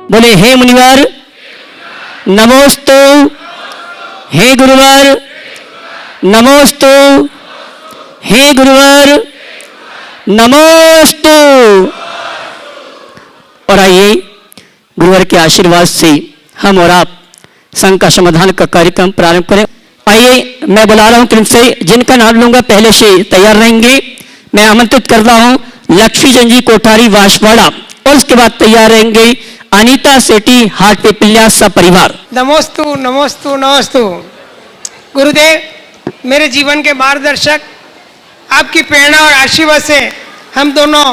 बोले हे मुनिवर नमोस्तु, हे गुरुवर नमोस्तु, हे गुरुवर नमोस्तु। और आइए गुरुवर के आशीर्वाद से हम और आप संघ का समाधान का कार्यक्रम प्रारंभ करें। आइए मैं बुला रहा हूं क्रम से, जिनका नाम लूंगा पहले से तैयार रहेंगे। मैं आमंत्रित करता हूं लक्ष्मीचंद जी कोठारी वासवाड़ा, और उसके बाद तैयार रहेंगे अनीता सेठी हाट पिपल्या सब परिवार। नमोस्तु नमोस्तु नमोस्तु। गुरुदेव मेरे जीवन के मार्गदर्शक, आपकी प्रेरणा और आशीर्वाद से हम दोनों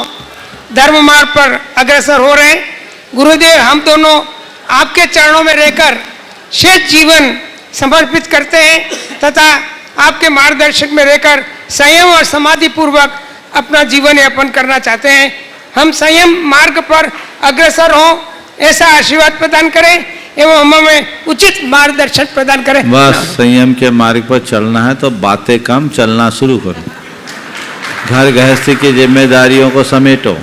धर्म मार्ग पर अग्रसर हो रहे हैं। गुरुदेव हम दोनों आपके चरणों में रहकर शेष जीवन समर्पित करते हैं तथा आपके मार्गदर्शक में रहकर संयम और समाधि पूर्वक अपना जीवन यापन करना चाहते हैं। हम संयम मार्ग पर अग्रसर हों ऐसा आशीर्वाद प्रदान करें एवं हमें उचित मार्गदर्शन प्रदान करें। बस संयम के मार्ग पर चलना है तो बातें कम, चलना शुरू करो। घर गृहस्थी की जिम्मेदारियों को समेटो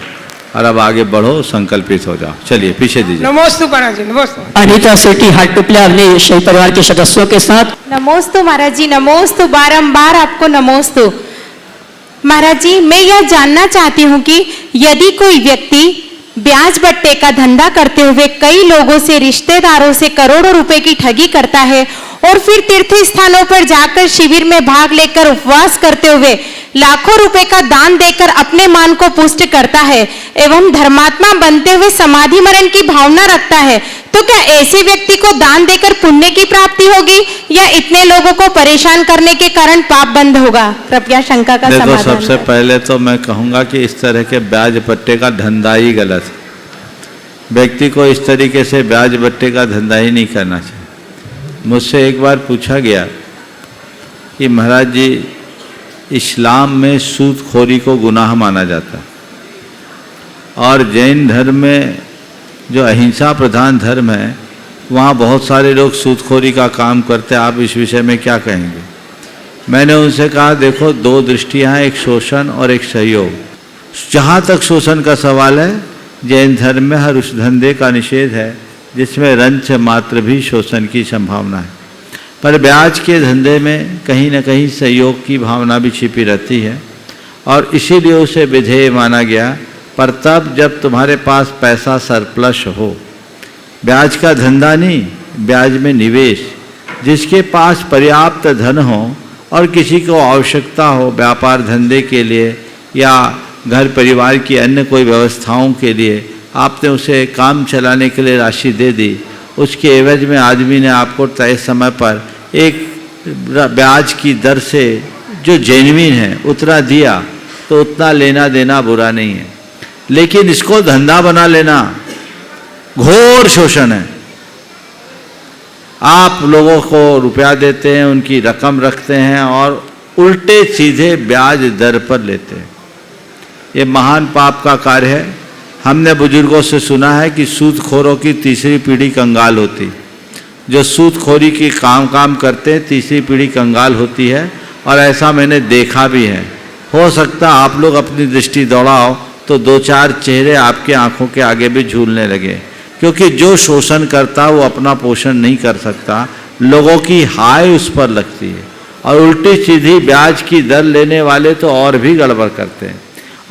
और अब आगे बढ़ो, संकल्पित हो जाओ। चलिए पीछे दीजिए। नमोस्तु महाराज जी, नमोस्तु। अनीता सेठी हाट पिपल्या अपने शही परिवार के सदस्यों के साथ। नमोस्तु महाराज जी, नमोस्तु, बारंबार आपको नमोस्तु। महाराज जी मैं यह जानना चाहती हूँ कि यदि कोई व्यक्ति ब्याज बट्टे का धंधा करते हुए कई लोगों से, रिश्तेदारों से करोड़ों रुपए की ठगी करता है और फिर तीर्थ स्थानों पर जाकर शिविर में भाग लेकर उपवास करते हुए लाखों रुपए का दान देकर अपने मान को पुष्ट करता है एवं धर्मात्मा बनते हुए समाधि मरण की भावना रखता है, तो क्या ऐसे व्यक्ति को दान देकर पुण्य की प्राप्ति होगी या इतने लोगों को परेशान करने के कारण पाप बंद होगा? कृपया शंका का समाधान। देखो, सबसे पहले तो मैं कहूंगा कि इस तरह के ब्याज बट्टे का धंधा ही गलत है। व्यक्ति को इस तरीके से ब्याज बट्टे का धंधा ही नहीं करना चाहिए। मुझसे एक बार पूछा गया कि महाराज जी इस्लाम में सूदखोरी को गुनाह माना जाता है और जैन धर्म में जो अहिंसा प्रधान धर्म है वहाँ बहुत सारे लोग सूदखोरी का काम करते हैं, आप इस विषय में क्या कहेंगे? मैंने उनसे कहा देखो, दो दृष्टियाँ, एक शोषण और एक सहयोग। जहाँ तक शोषण का सवाल है, जैन धर्म में हर उस धंधे का निषेध है जिसमें रंच मात्र भी शोषण की संभावना है, पर ब्याज के धंधे में कहीं न कहीं सहयोग की भावना भी छिपी रहती है और इसीलिए उसे विधेय माना गया। पर तब जब तुम्हारे पास पैसा सरप्लस हो, ब्याज का धंधा नहीं, ब्याज में निवेश, जिसके पास पर्याप्त धन हो और किसी को आवश्यकता हो व्यापार धंधे के लिए या घर परिवार की अन्य कोई व्यवस्थाओं के लिए, आपने उसे काम चलाने के लिए राशि दे दी, उसके एवज में आदमी ने आपको तय समय पर एक ब्याज की दर से जो जेन्युइन है उतना दिया, तो उतना लेना देना बुरा नहीं है। लेकिन इसको धंधा बना लेना घोर शोषण है। आप लोगों को रुपया देते हैं, उनकी रकम रखते हैं और उल्टे सीधे ब्याज दर पर लेते हैं। ये महान पाप का कार्य है। हमने बुजुर्गों से सुना है कि सूदखोरों की तीसरी पीढ़ी कंगाल होती, जो सूदखोरी की काम करते हैं तीसरी पीढ़ी कंगाल होती है, और ऐसा मैंने देखा भी है। हो सकता आप लोग अपनी दृष्टि दौड़ाओ तो दो चार चेहरे आपके आंखों के आगे भी झूलने लगे, क्योंकि जो शोषण करता वो अपना पोषण नहीं कर सकता, लोगों की हाय उस पर लगती है। और उल्टी सीधी ब्याज की दर लेने वाले तो और भी गड़बड़ करते हैं,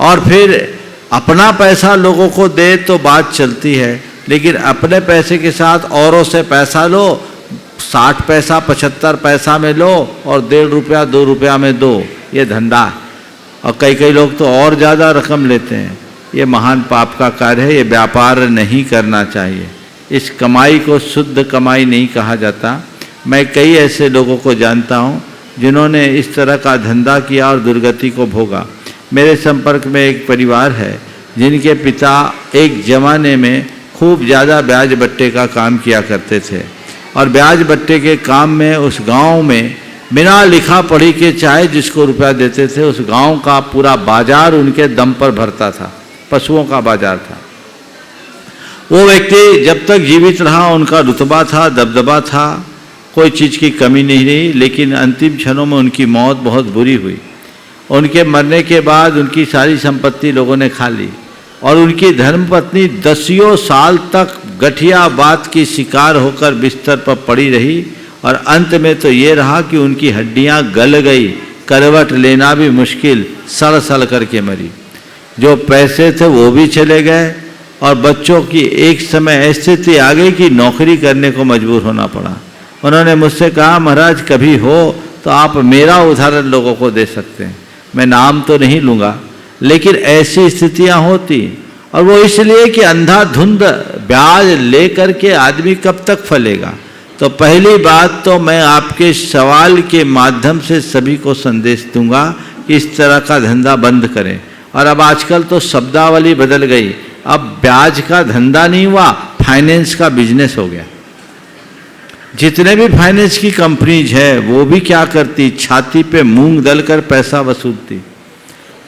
और फिर अपना पैसा लोगों को दे तो बात चलती है, लेकिन अपने पैसे के साथ औरों से पैसा लो, 60 पैसा 75 पैसा में लो और 1.5 रुपया 2 रुपया में दो, ये धंधा है। और कई लोग तो और ज़्यादा रकम लेते हैं। ये महान पाप का कार्य है, ये व्यापार नहीं करना चाहिए। इस कमाई को शुद्ध कमाई नहीं कहा जाता। मैं कई ऐसे लोगों को जानता हूँ जिन्होंने इस तरह का धंधा किया और दुर्गति को भोगा। मेरे संपर्क में एक परिवार है जिनके पिता एक ज़माने में खूब ज़्यादा ब्याज बट्टे का काम किया करते थे, और ब्याज बट्टे के काम में उस गांव में बिना लिखा पढ़ी के चाहे जिसको रुपया देते थे, उस गांव का पूरा बाजार उनके दम पर भरता था, पशुओं का बाजार था। वो व्यक्ति जब तक जीवित रहा उनका रुतबा था, दबदबा था, कोई चीज़ की कमी नहीं रही, लेकिन अंतिम क्षणों में उनकी मौत बहुत बुरी हुई। उनके मरने के बाद उनकी सारी संपत्ति लोगों ने खा ली। और उनकी धर्मपत्नी दसियों साल तक गठिया बात की शिकार होकर बिस्तर पर पड़ी रही और अंत में तो ये रहा कि उनकी हड्डियां गल गई, करवट लेना भी मुश्किल, सड़ सड़ करके मरी। जो पैसे थे वो भी चले गए और बच्चों की एक समय ऐसी स्थिति आ गई कि नौकरी करने को मजबूर होना पड़ा। उन्होंने मुझसे कहा, महाराज कभी हो तो आप मेरा उदाहरण लोगों को दे सकते हैं। मैं नाम तो नहीं लूँगा, लेकिन ऐसी स्थितियाँ होती, और वो इसलिए कि अंधाधुंध ब्याज लेकर के आदमी कब तक फलेगा। तो पहली बात तो मैं आपके सवाल के माध्यम से सभी को संदेश दूंगा कि इस तरह का धंधा बंद करें। और अब आजकल तो शब्दावली बदल गई, अब ब्याज का धंधा नहीं हुआ, फाइनेंस का बिजनेस हो गया। जितने भी फाइनेंस की कंपनीज है वो भी क्या करती, छाती पे मूंग दलकर पैसा वसूलती।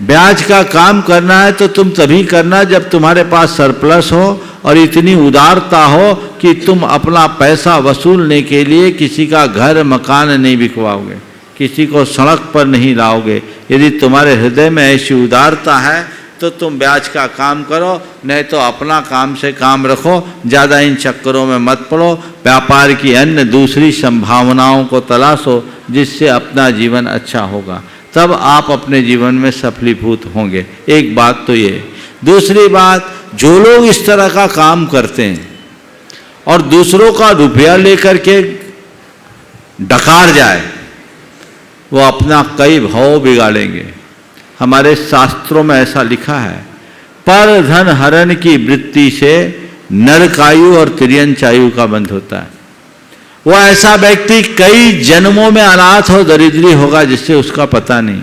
ब्याज का काम करना है तो तुम तभी करना जब तुम्हारे पास सरप्लस हो और इतनी उदारता हो कि तुम अपना पैसा वसूलने के लिए किसी का घर मकान नहीं बिकवाओगे, किसी को सड़क पर नहीं लाओगे। यदि तुम्हारे हृदय में ऐसी उदारता है तो तुम ब्याज का काम करो, नहीं तो अपना काम से काम रखो, ज़्यादा इन चक्करों में मत पड़ो। व्यापार की अन्य दूसरी संभावनाओं को तलाशो जिससे अपना जीवन अच्छा होगा, तब आप अपने जीवन में सफलीभूत होंगे। एक बात तो ये। दूसरी बात, जो लोग इस तरह का काम करते हैं और दूसरों का रुपया लेकर के डकार जाए, वो अपना कई भाव बिगाड़ेंगे। हमारे शास्त्रों में ऐसा लिखा है, पर धन हरण की वृत्ति से नरकायु और तिर्यंचायु का बंध होता है। वो ऐसा व्यक्ति कई जन्मों में अनाथ और दरिद्री होगा जिससे उसका पता नहीं।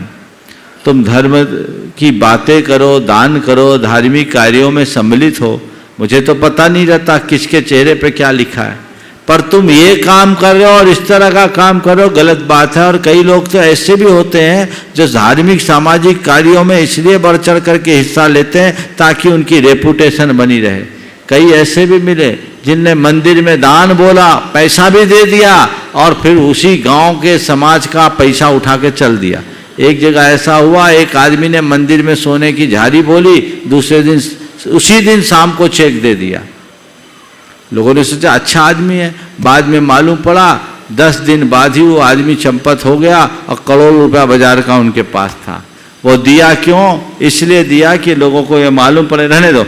तुम धर्म की बातें करो, दान करो, धार्मिक कार्यों में सम्मिलित हो, मुझे तो पता नहीं रहता किसके चेहरे पे क्या लिखा है, पर तुम ये काम कर रहे हो और इस तरह का काम करो, गलत बात है। और कई लोग तो ऐसे भी होते हैं जो धार्मिक सामाजिक कार्यों में इसलिए बढ़ चढ़ करके हिस्सा लेते हैं ताकि उनकी रेपुटेशन बनी रहे। कई ऐसे भी मिले जिनने मंदिर में दान बोला, पैसा भी दे दिया और फिर उसी गांव के समाज का पैसा उठा के चल दिया। एक जगह ऐसा हुआ, एक आदमी ने मंदिर में सोने की झाड़ी बोली, दूसरे दिन उसी दिन शाम को चेक दे दिया। लोगों ने सोचा अच्छा आदमी है, बाद में मालूम पड़ा 10 दिन बाद ही वो आदमी चंपत हो गया और करोड़ रुपया बाजार का उनके पास था। वो दिया क्यों? इसलिए दिया कि लोगों को ये मालूम पड़े, रहने दो,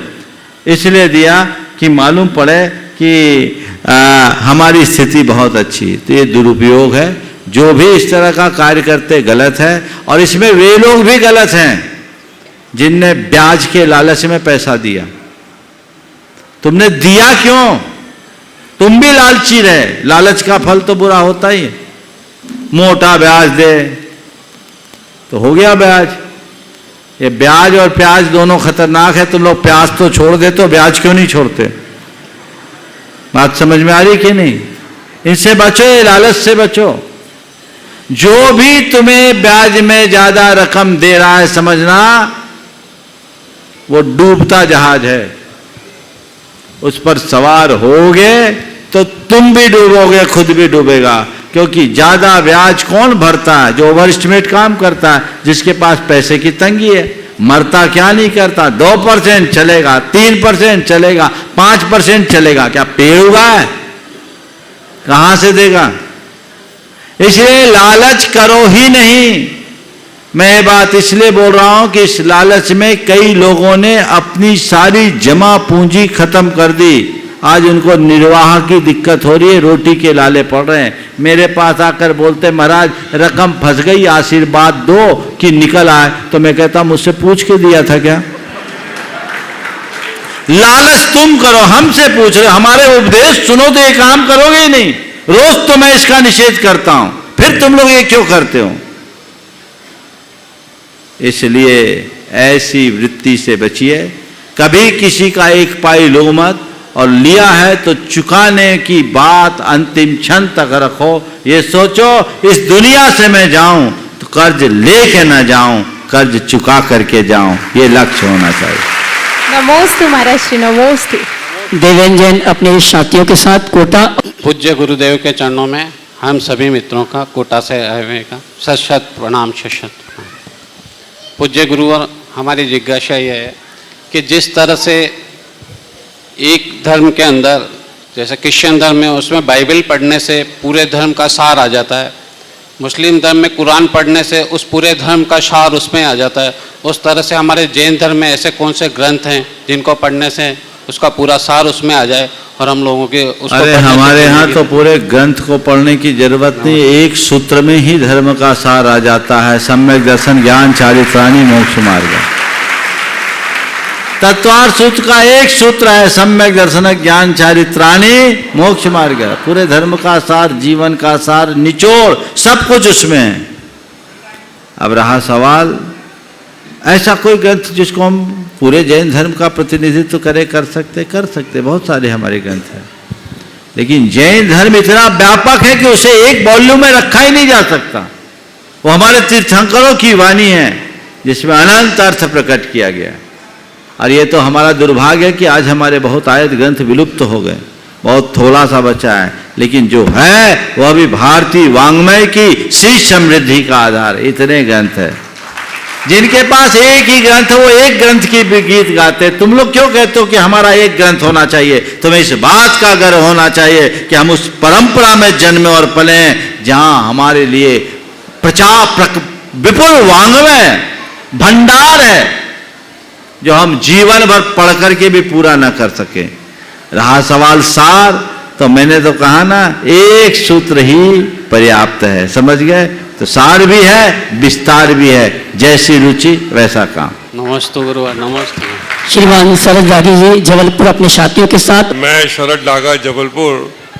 इसलिए दिया कि मालूम पड़े कि हमारी स्थिति बहुत अच्छी। तो ये दुरुपयोग है। जो भी इस तरह का कार्य करते गलत है, और इसमें वे लोग भी गलत हैं जिनने ब्याज के लालच में पैसा दिया। तुमने दिया क्यों? तुम भी लालची रहे, लालच का फल तो बुरा होता ही है। मोटा ब्याज दे तो हो गया ब्याज। ये ब्याज और प्याज दोनों खतरनाक है। तुम लोग प्याज तो छोड़ देते हो, ब्याज क्यों नहीं छोड़ते? बात समझ में आ रही कि नहीं? इनसे बचो, ये लालच से बचो। जो भी तुम्हें ब्याज में ज्यादा रकम दे रहा है, समझना वो डूबता जहाज है। उस पर सवार होगे तो तुम भी डूबोगे, खुद भी डूबेगा। क्योंकि ज्यादा ब्याज कौन भरता है? जो ओवर एस्टिमेट काम करता है, जिसके पास पैसे की तंगी है। मरता क्या नहीं करता, 2% चलेगा, 3% चलेगा, 5% चलेगा। क्या पेड़ उगा है? कहां से देगा? इसलिए लालच करो ही नहीं। मैं ये बात इसलिए बोल रहा हूं कि इस लालच में कई लोगों ने अपनी सारी जमा पूंजी खत्म कर दी। आज उनको निर्वाह की दिक्कत हो रही है, रोटी के लाले पड़ रहे हैं। मेरे पास आकर बोलते महाराज रकम फंस गई, आशीर्वाद दो कि निकल आए। तो मैं कहता मुझसे पूछ के दिया था क्या? लालच तुम करो, हमसे पूछ रहे, हमारे उपदेश सुनो तो ये काम करोगे ही नहीं। रोज तो मैं इसका निषेध करता हूं, फिर तुम लोग ये क्यों करते हो? इसलिए ऐसी वृत्ति से बचिए। कभी किसी का एक पाई लो मत, और लिया है तो चुकाने की बात अंतिम क्षण तक रखो। ये सोचो इस दुनिया से मैं जाऊं तो कर्ज लेके ना जाऊं, कर्ज चुका करके जाऊं। ये लक्ष्य होना चाहिए। नमोस्तु महाराज श्री, नमोस्तु। देवेंजन अपने साथियों के साथ कोटा। पूज्य गुरुदेव के चरणों में हम सभी मित्रों का कोटा से आए हुए का सशत प्रणाम, सशत प्रणाम। पूज्य गुरुवर, हमारी जिज्ञासा ये है कि जिस तरह से एक धर्म के अंदर, जैसे क्रिश्चियन धर्म है, उसमें बाइबल पढ़ने से पूरे धर्म का सार आ जाता है, मुस्लिम धर्म में कुरान पढ़ने से उस पूरे धर्म का सार उसमें आ जाता है, उस तरह से हमारे जैन धर्म में ऐसे कौन से ग्रंथ हैं जिनको पढ़ने से उसका पूरा सार उसमें आ जाए और हम लोगों के उसको अरे हमारे यहाँ तो पूरे ग्रंथ को पढ़ने की जरूरत नहीं, एक सूत्र में ही धर्म का सार आ जाता है। सम्यक दर्शन ज्ञान चारित्राणी मोक्ष मार्ग, तत्वार सूत्र का एक सूत्र है, सम्यक दर्शन ज्ञान चारित्राणी मोक्ष मार्ग। पूरे धर्म का सार, जीवन का सार, निचोड़ सब कुछ उसमें है। अब रहा सवाल, ऐसा कोई ग्रंथ जिसको हम पूरे जैन धर्म का प्रतिनिधित्व कर सकते, बहुत सारे हमारे ग्रंथ हैं, लेकिन जैन धर्म इतना व्यापक है कि उसे एक वॉल्यूम में रखा ही नहीं जा सकता। वो हमारे तीर्थंकरों की वाणी है जिसमें अनंत अर्थ प्रकट किया गया। और ये तो हमारा दुर्भाग्य है कि आज हमारे बहुत आयत ग्रंथ विलुप्त हो गए, बहुत थोड़ा सा बचा है, लेकिन जो है वह भी भारतीय वाङ्मय की शीर्ष समृद्धि का आधार। इतने ग्रंथ है, जिनके पास एक ही ग्रंथ है वो एक ग्रंथ की भी गीत गाते। तुम लोग क्यों कहते हो कि हमारा एक ग्रंथ होना चाहिए? तुम्हें इस बात का गर्व होना चाहिए कि हम उस परंपरा में जन्मे और पले जहां हमारे लिए विपुल वाङ्मय भंडार है जो हम जीवन भर पढ़ करके भी पूरा न कर सके। रहा सवाल सार, तो मैंने तो कहा ना, एक सूत्र ही पर्याप्त है, समझ गए? तो सार भी है, विस्तार भी है, जैसी रुचि वैसा काम। नमस्ते गुरुवार, नमस्ते। श्रीमान शरद डागा जी जबलपुर अपने साथियों के साथ। मैं शरद डागा जबलपुर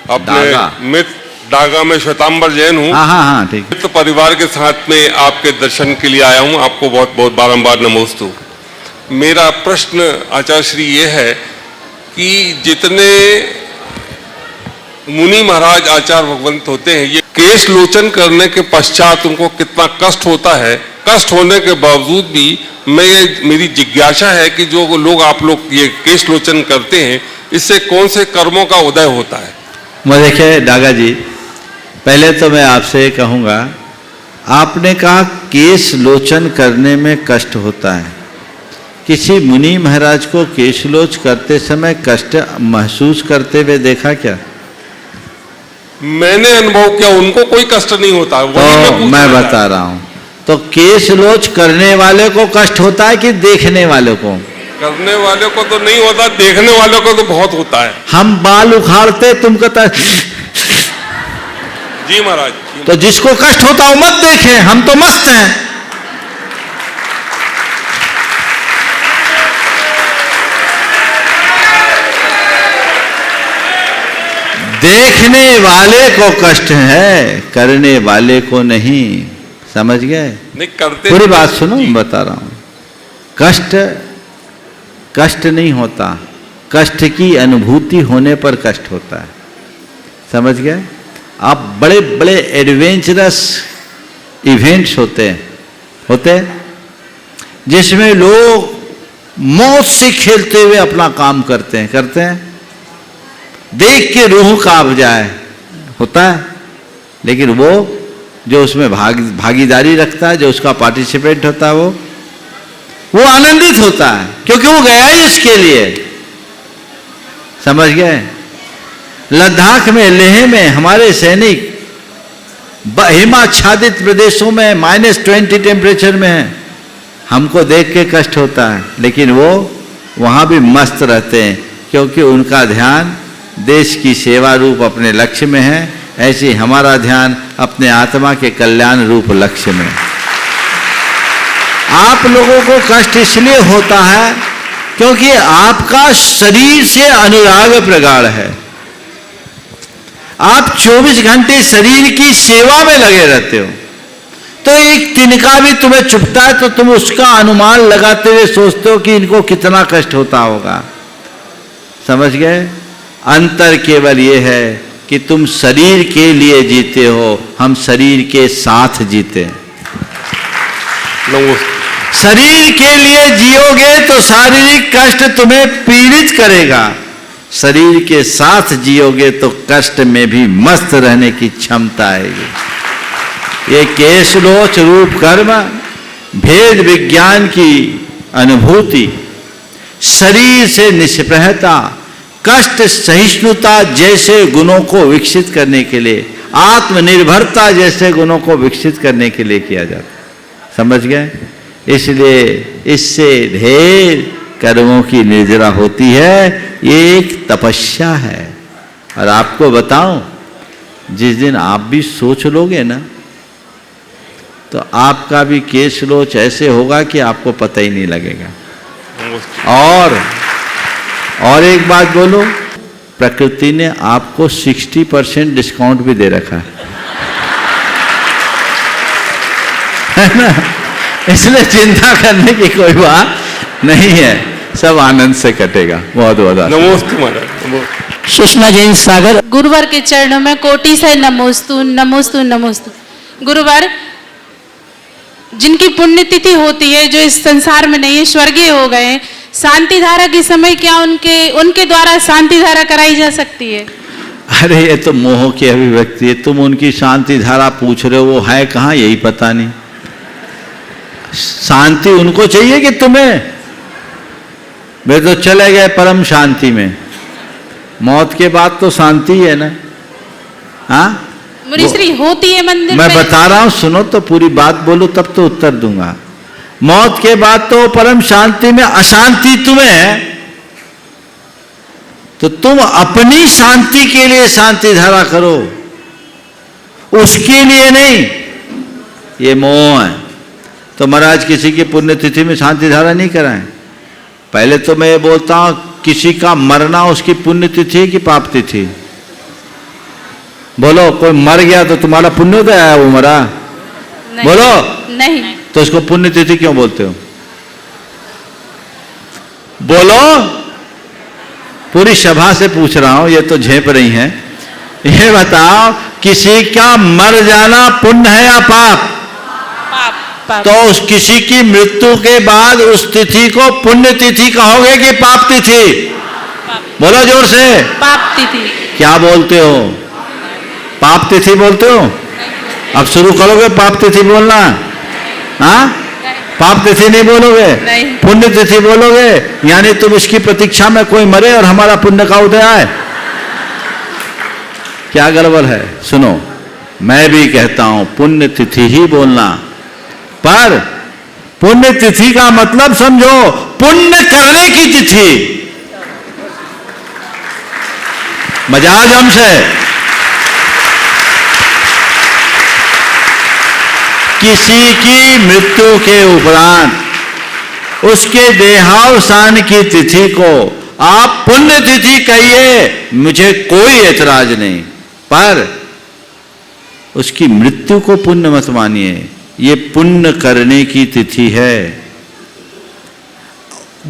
अपने मित्र डागा में श्वेतांबर जैन हूँ। हाँ ठीक। मित्र परिवार के साथ में आपके दर्शन के लिए आया हूँ। आपको बहुत बहुत बारंबार नमोस्तु। मेरा प्रश्न आचार्य श्री ये है कि जितने मुनि महाराज आचार्य भगवंत होते हैं, ये केश लोचन करने के पश्चात उनको कितना कष्ट होता है। कष्ट होने के बावजूद भी मेरी जिज्ञासा है कि जो लोग आप लोग ये केश लोचन करते हैं, इससे कौन से कर्मों का उदय होता है? मैं देखिए डागा जी, पहले तो मैं आपसे कहूँगा, आपने कहा केश लोचन करने में कष्ट होता है। किसी मुनि महाराज को केशलोच करते समय कष्ट महसूस करते हुए देखा क्या? मैंने अनुभव किया, उनको कोई कष्ट नहीं होता। तो मैं बता रहा हूं, तो केशलोच करने वाले को कष्ट होता है कि देखने वाले को? करने वाले को तो नहीं होता, देखने वाले को तो बहुत होता है। हम बाल उखाड़ते, तुम कहता जी महाराज। तो जिसको कष्ट होता वो मत देखे, हम तो मस्त हैं। देखने वाले को कष्ट है, करने वाले को नहीं, समझ गए? नहीं करते। पूरी बात सुनो, मैं बता रहा हूं। कष्ट नहीं होता, कष्ट की अनुभूति होने पर कष्ट होता है, समझ गए? आप बड़े बड़े एडवेंचरस इवेंट्स होते हैं जिसमें लोग मौत से खेलते हुए अपना काम करते हैं, देख के रूह कांप जाए, होता है। लेकिन वो जो उसमें भागीदारी रखता है, जो उसका पार्टिसिपेंट होता है, वो आनंदित होता है, क्योंकि वो गया ही इसके लिए, समझ गए? लद्दाख में, लेह में हमारे सैनिक हिमाच्छादित प्रदेशों में -20 टेम्परेचर में है, हमको देख के कष्ट होता है, लेकिन वो वहां भी मस्त रहते हैं, क्योंकि उनका ध्यान देश की सेवा रूप अपने लक्ष्य में है। ऐसे हमारा ध्यान अपने आत्मा के कल्याण रूप लक्ष्य में। आप लोगों को कष्ट इसलिए होता है क्योंकि आपका शरीर से अनुराग प्रगाढ़ है। आप 24 घंटे शरीर की सेवा में लगे रहते हो, तो एक तिनका भी तुम्हें चुभता है तो तुम उसका अनुमान लगाते हुए सोचते हो कि इनको कितना कष्ट होता होगा, समझ गए? अंतर केवल ये है कि तुम शरीर के लिए जीते हो, हम शरीर के साथ जीते हैं। शरीर के लिए जियोगे तो शारीरिक कष्ट तुम्हें पीड़ित करेगा, शरीर के साथ जियोगे तो कष्ट में भी मस्त रहने की क्षमता आएगी। ये केशलोच रूप कर्म भेद विज्ञान की अनुभूति शरीर से निष्प्रहता, कष्ट सहिष्णुता जैसे गुणों को विकसित करने के लिए, आत्मनिर्भरता जैसे गुणों को विकसित करने के लिए किया जाता है। समझ गए? इसलिए इससे ढेर कर्मों की निर्जरा होती है। ये एक तपस्या है। और आपको बताऊं, जिस दिन आप भी सोच लोगे ना, तो आपका भी केस लोच ऐसे होगा कि आपको पता ही नहीं लगेगा। और एक बात बोलो, प्रकृति ने आपको 60% डिस्काउंट भी दे रखा है ना? इसलिए चिंता करने की कोई बात नहीं है, सब आनंद से कटेगा। बहुत बहुत नमोस्तु महाराज। सुषमा जैन सागर। गुरुवर के चरणों में कोटि से नमोस्तु नमोस्तु नमोस्तु। गुरुवर, जिनकी पुण्यतिथि होती है, जो इस संसार में नहीं है, स्वर्गीय हो गए हैं, शांति धारा के समय क्या उनके द्वारा शांति धारा कराई जा सकती है? अरे ये तो मोह की अभिव्यक्ति है। तुम उनकी शांति धारा पूछ रहे हो, वो है कहाँ यही पता नहीं। शांति उनको चाहिए कि तुम्हें? वे तो चले गए परम शांति में। मौत के बाद तो शांति है ना। हाँ, मुनिश्री होती है मंदिर मैं में। बता रहा हूं, सुनो तो पूरी बात बोलो, तब तो उत्तर दूंगा। मौत के बाद तो परम शांति में अशांति तुम्हें है, तो तुम अपनी शांति के लिए शांति धारा करो, उसके लिए नहीं। ये मोह है। तो महाराज किसी की पुण्यतिथि में शांति धारा नहीं कराएं। पहले तो मैं ये बोलता हूं, किसी का मरना उसकी पुण्यतिथि की पाप तिथि? बोलो, कोई मर गया तो तुम्हारा पुण्योदय आया, वो मरा? बोलो नहीं। तो उसको पुण्यतिथि क्यों बोलते हो? बोलो, पूरी सभा से पूछ रहा हूं, ये तो झेप रही हैं। ये बताओ, किसी का मर जाना पुण्य है या पाप? पाप। तो उस किसी की मृत्यु के बाद उस तिथि को पुण्य तिथि कहोगे कि पाप तिथि? बोलो जोर से। पाप तिथि। क्या बोलते हो? पाप तिथि बोलते हो? अब शुरू करोगे पाप तिथि बोलना? हाँ, पाप तिथि नहीं बोलोगे, पुण्य तिथि बोलोगे। यानी तुम इसकी प्रतीक्षा में कोई मरे और हमारा पुण्य का उदय आए। क्या गड़बड़ है? सुनो, मैं भी कहता हूं पुण्य तिथि ही बोलना, पर पुण्य तिथि का मतलब समझो, पुण्य करने की तिथि। मजाक हमसे। किसी की मृत्यु के उपरांत उसके देहावसान की तिथि को आप पुण्य तिथि कहिए, मुझे कोई ऐतराज नहीं, पर उसकी मृत्यु को पुण्य मत मानिए। ये पुण्य करने की तिथि है।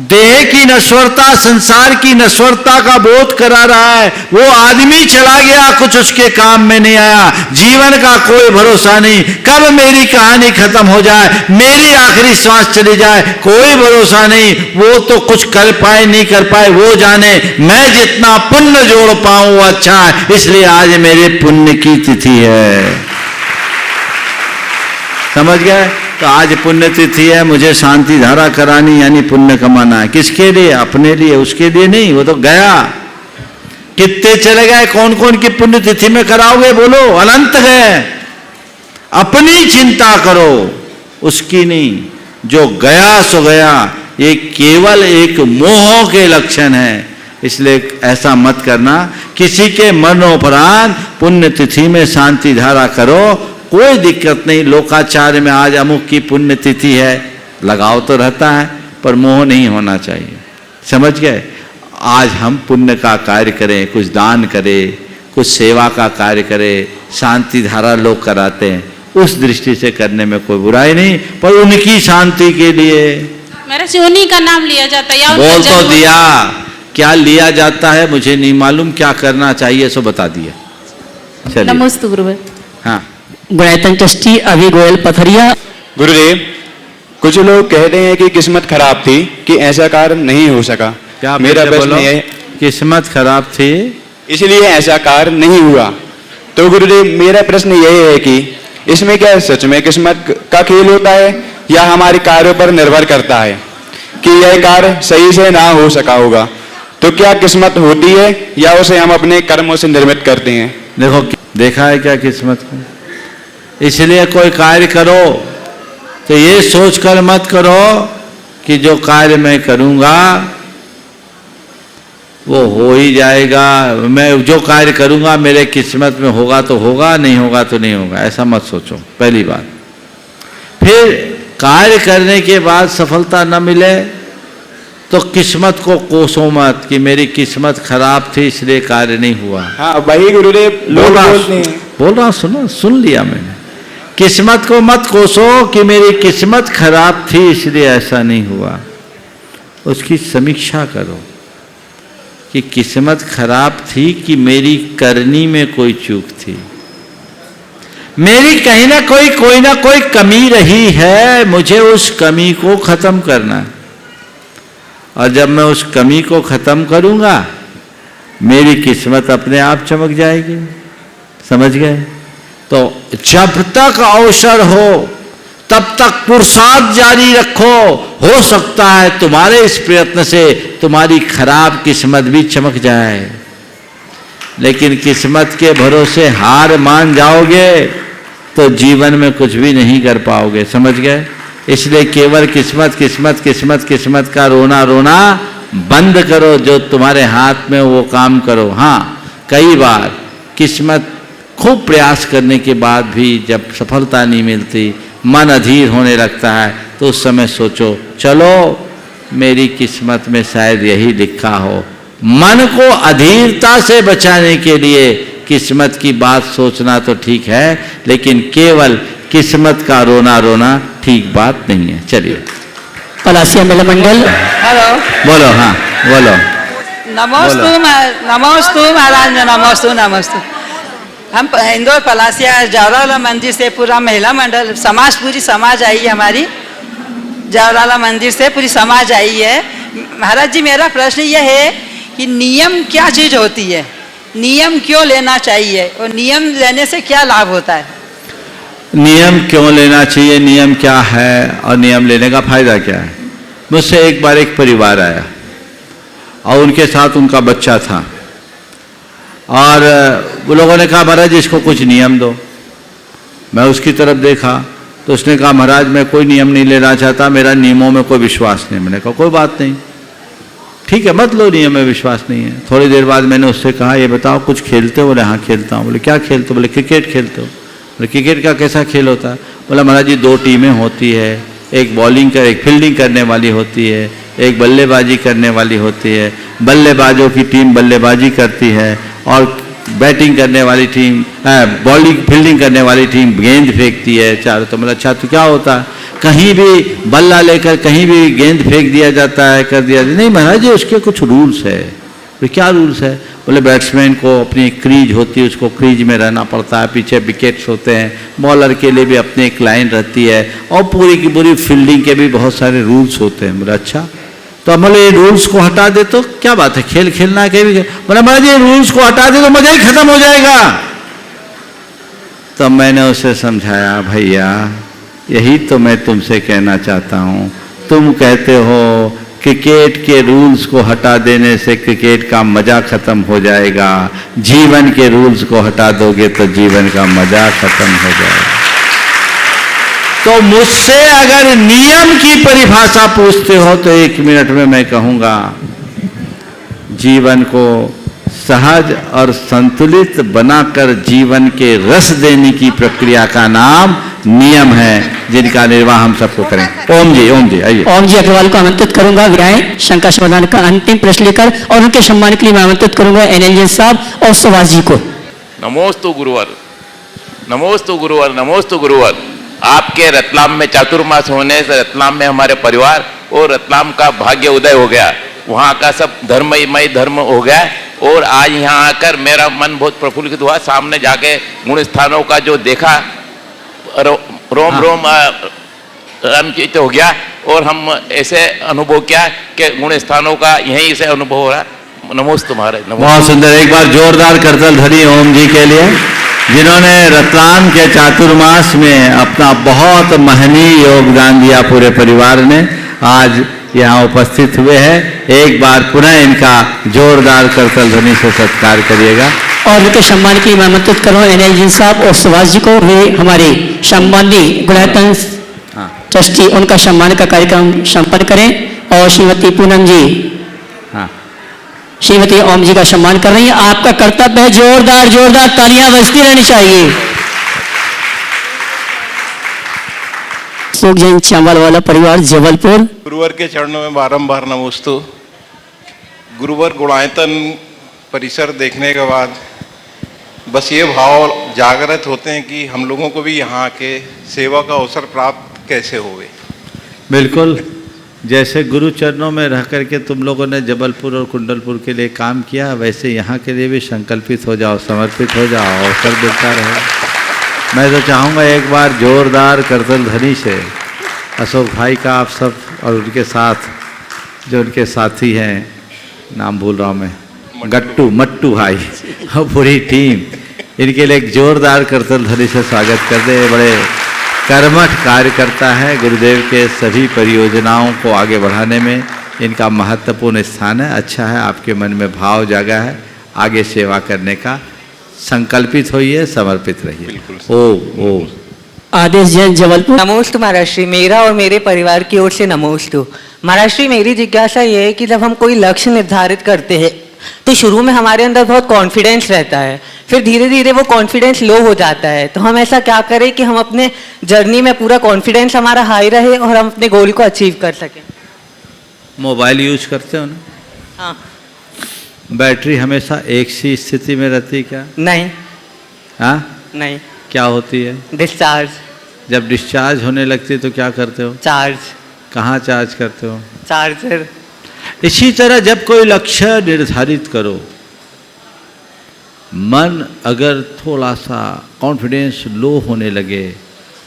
देह की नश्वरता, संसार की नश्वरता का बोध करा रहा है। वो आदमी चला गया, कुछ उसके काम में नहीं आया। जीवन का कोई भरोसा नहीं, कब मेरी कहानी खत्म हो जाए, मेरी आखिरी सांस चली जाए, कोई भरोसा नहीं। वो तो कुछ कर पाए नहीं कर पाए, वो जाने। मैं जितना पुण्य जोड़ पाऊं वो अच्छा है, इसलिए आज मेरे पुण्य की तिथि है। समझ गए? तो आज पुण्य तिथि है, मुझे शांति धारा करानी यानी पुण्य कमाना है। किसके लिए? अपने लिए, उसके लिए नहीं। वो तो गया। कितने चले गए? कौन कौन की पुण्य तिथि में कराओगे? बोलो, अनंत गए। अपनी चिंता करो, उसकी नहीं। जो गया सो गया। ये केवल एक मोह के लक्षण है, इसलिए ऐसा मत करना। किसी के मरणोपरांत पुण्य तिथि में शांति धारा करो, कोई दिक्कत नहीं। लोकाचार में आज अमुक की पुण्यतिथि है, लगाव तो रहता है, पर मोह नहीं होना चाहिए। समझ गए? आज हम पुण्य का कार्य करें, कुछ दान करें, कुछ सेवा का कार्य करें, शांति धारा लोग कराते हैं, उस दृष्टि से करने में कोई बुराई नहीं, पर उनकी शांति के लिए। मेरे से उन्हीं का नाम लिया जाता है। बोल तो दिया, क्या लिया जाता है मुझे नहीं मालूम, क्या करना चाहिए सो बता दिया। चलिए, नमस्ते गुरुदेव। हाँ, गुणायतन ट्रस्टी अभी गोयल पथरिया। गुरुदेव, कुछ लोग कहते हैं कि किस्मत खराब थी कि ऐसा कार्य नहीं हो सका। क्या मेरा प्रश्न ये, किस्मत खराब थी इसलिए ऐसा कार्य नहीं हुआ। तो गुरुदेव, मेरा प्रश्न यही है कि इसमें क्या सच में किस्मत का खेल होता है या हमारे कार्यों पर निर्भर करता है? कि यह कार्य सही से ना हो सका होगा, तो क्या किस्मत होती है या उसे हम अपने कर्मों से निर्मित करते हैं? देखो, देखा है क्या किस्मत को? इसलिए कोई कार्य करो तो ये सोचकर मत करो कि जो कार्य मैं करूँगा वो हो ही जाएगा, मैं जो कार्य करूँगा मेरे किस्मत में होगा तो होगा, नहीं होगा तो नहीं होगा, ऐसा मत सोचो। पहली बात। फिर कार्य करने के बाद सफलता न मिले तो किस्मत को कोसो मत कि मेरी किस्मत खराब थी इसलिए कार्य नहीं हुआ। हाँ वही गुरुदेव लोग बोलते हैं। बोल रहा, सुनो, सुन लिया मैंने। किस्मत को मत कोसो कि मेरी किस्मत खराब थी इसलिए ऐसा नहीं हुआ। उसकी समीक्षा करो कि किस्मत खराब थी कि मेरी करनी में कोई चूक थी, मेरी कहीं ना कोई कमी रही है, मुझे उस कमी को खत्म करना है। और जब मैं उस कमी को खत्म करूंगा मेरी किस्मत अपने आप चमक जाएगी। समझ गए? तो जब तक अवसर हो तब तक पुरुषार्थ जारी रखो। हो सकता है तुम्हारे इस प्रयत्न से तुम्हारी खराब किस्मत भी चमक जाए, लेकिन किस्मत के भरोसे हार मान जाओगे तो जीवन में कुछ भी नहीं कर पाओगे। समझ गए? इसलिए केवल किस्मत किस्मत किस्मत किस्मत का रोना रोना बंद करो, जो तुम्हारे हाथ में वो काम करो। हाँ, कई बार किस्मत खूब प्रयास करने के बाद भी जब सफलता नहीं मिलती, मन अधीर होने लगता है, तो उस समय सोचो चलो मेरी किस्मत में शायद यही लिखा हो। मन को अधीरता से बचाने के लिए किस्मत की बात सोचना तो ठीक है, लेकिन केवल किस्मत का रोना रोना ठीक बात नहीं है। चलिए, पलासिया मेला मंडल। हेलो, बोलो। हाँ बोलो। नमोस्तु महाराज, नमोस्तु। हम इंदौर पलासिया जवाहरलाल मंदिर से पूरा महिला मंडल समाज, पूरी समाज आई है हमारी। जवाहरलाल मंदिर से पूरी समाज आई है। महाराज जी, मेरा प्रश्न यह है कि नियम क्या चीज़ होती है, नियम क्यों लेना चाहिए और नियम लेने से क्या लाभ होता है? नियम क्यों लेना चाहिए, नियम क्या है और नियम लेने का फायदा क्या है? मुझसे एक बार एक परिवार आया और उनके साथ उनका बच्चा था, और वो लोगों ने कहा महाराज इसको कुछ नियम दो। मैं उसकी तरफ देखा तो उसने कहा महाराज मैं कोई नियम नहीं लेना चाहता, मेरा नियमों में कोई विश्वास नहीं। मैंने कहा कोई बात नहीं, ठीक है मत लो, नियम में विश्वास नहीं है। थोड़ी देर बाद मैंने उससे कहा ये बताओ कुछ खेलते हो? बोले हाँ खेलता हूँ। बोले क्या खेलते हो? बोले क्रिकेट खेलते हो। बोले क्रिकेट का कैसा खेल होता है? बोला महाराज जी 2 टीमें होती है, एक एक फील्डिंग करने वाली होती है, एक बल्लेबाजी करने वाली होती है। बल्लेबाजों की टीम बल्लेबाजी करती है और बैटिंग करने वाली टीम फील्डिंग करने वाली टीम गेंद फेंकती है चारों। तो मतलब अच्छा तो क्या होता है? कहीं भी बल्ला लेकर कहीं भी गेंद फेंक दिया जाता है, कर दिया जाता? नहीं महाराज जी उसके कुछ रूल्स है। तो क्या रूल्स है? बोले बैट्समैन को अपनी क्रीज होती है, उसको क्रीज में रहना पड़ता है, पीछे विकेट्स होते हैं, बॉलर के लिए भी अपनी एक लाइन रहती है, और पूरी की पूरी फील्डिंग के भी बहुत सारे रूल्स होते हैं। बोले अच्छा, तो हम बोले ये रूल्स को हटा दे तो क्या बात है, खेल खेलना है कहीं भी। बोला महाराज ये रूल्स को हटा दे तो मजा ही खत्म हो जाएगा। तो मैंने उसे समझाया भैया यही तो मैं तुमसे कहना चाहता हूँ। तुम कहते हो क्रिकेट के रूल्स को हटा देने से क्रिकेट का मजा खत्म हो जाएगा, जीवन के रूल्स को हटा दोगे तो जीवन का मजा खत्म हो जाएगा। तो मुझसे अगर नियम की परिभाषा पूछते हो तो 1 मिनट में मैं कहूंगा जीवन को सहज और संतुलित बनाकर जीवन के रस देने की प्रक्रिया का नाम नियम है, जिनका निर्वाह हम सबको करें। ओम जी आइए। ओम जी अग्रवाल को आमंत्रित करूंगा विराय शंका समाधान का अंतिम प्रश्न लेकर, और उनके सम्मान के लिए मैं आमंत्रित करूंगा एनएलजी साहब और सुभाष जी को। नमोस्तु गुरुवर, नमोस्तु गुरुवर, नमोस्तु गुरुवर। आपके रतलाम में चातुर्मास होने से रतलाम में हमारे परिवार और रतलाम का भाग्य उदय हो गया, वहाँ का सब धर्ममय धर्म हो गया, और आज यहाँ आकर मेरा मन बहुत प्रफुल्लित हुआ। सामने जाके गुण स्थानों का जो देखा रोम रामचित हो गया, और हम ऐसे अनुभव किया कि गुण स्थानों का यहीं से अनुभव हो रहा। नमोस्तु महाराज। बहुत सुंदर, एक बार जोरदार करतल धरी ओम जी के लिए, जिन्होंने रतलाम के चातुर्मास में अपना बहुत महनीय योगदान दिया। पूरे परिवार ने आज यहाँ उपस्थित हुए हैं। एक बार पुनः इनका जोरदार करतल ध्वनि से सत्कार करिएगा। और उनके सम्मान की मैं आमंत्रित करूँ एनएल जी साहब और सुभाष जी को, वे हमारे सम्माननीय गुणायतन ट्रस्टी, उनका सम्मान का कार्यक्रम संपन्न करें। और श्रीमती पूनम जी, हाँ, श्रीमती ओम जी का सम्मान कर रही है। आपका कर्तव्य है, जोरदार जोरदार तालियां बजती रहनी चाहिए। सुख जैन चावल वाला परिवार जबलपुर। गुरुवर के चरणों में बारंबार नमोस्तु। गुरुवर गुणायतन परिसर देखने के बाद बस ये भाव जागृत होते हैं कि हम लोगों को भी यहाँ के सेवा का अवसर प्राप्त कैसे होवे। बिल्कुल, जैसे गुरु चरणों में रह करके तुम लोगों ने जबलपुर और कुंडलपुर के लिए काम किया, वैसे यहाँ के लिए भी संकल्पित हो जाओ, समर्पित हो जाओ, अवसर मिलता रहे। मैं तो चाहूँगा एक बार जोरदार करतल ध्वनि से अशोक भाई का आप सब और उनके साथ जो उनके साथी हैं, नाम भूल रहा हूँ मैं, मट्टू भाई और पूरी टीम, इनके लिए एक जोरदार करतल ध्वनि से स्वागत कर दे। बड़े कर्मठ कार्य करता है। गुरुदेव के सभी परियोजनाओं को आगे बढ़ाने में इनका महत्वपूर्ण स्थान है। अच्छा है, आपके मन में भाव जागा है, आगे सेवा करने का संकल्पित होइए, समर्पित रहिए। ओ आदेश जैन जबलपुर। नमोस्तु महाराज श्री, मेरा और मेरे परिवार की ओर से नमोस्तु। महाराज श्री, मेरी जिज्ञासा ये है कि जब हम कोई लक्ष्य निर्धारित करते हैं तो शुरू में हमारे अंदर बहुत कॉन्फिडेंस रहता है, फिर धीरे धीरे वो कॉन्फिडेंस लो हो जाता है। तो हम ऐसा क्या करें कि हम अपने जर्नी में पूरा कॉन्फिडेंस हमारा हाई रहे और हम अपने गोल को अचीव कर सकें? मोबाइल यूज करते हो ना? हाँ। बैटरी हमेशा एक सी स्थिति में रहती है क्या? नहीं। हाँ? नहीं। क्या होती है? डिस्चार्ज। जब डिस्चार्ज होने लगती है तो क्या करते हो? चार्ज। कहाँ चार्ज करते हो? चार्जर। इसी तरह जब कोई लक्ष्य निर्धारित करो, मन अगर थोड़ा सा कॉन्फिडेंस लो होने लगे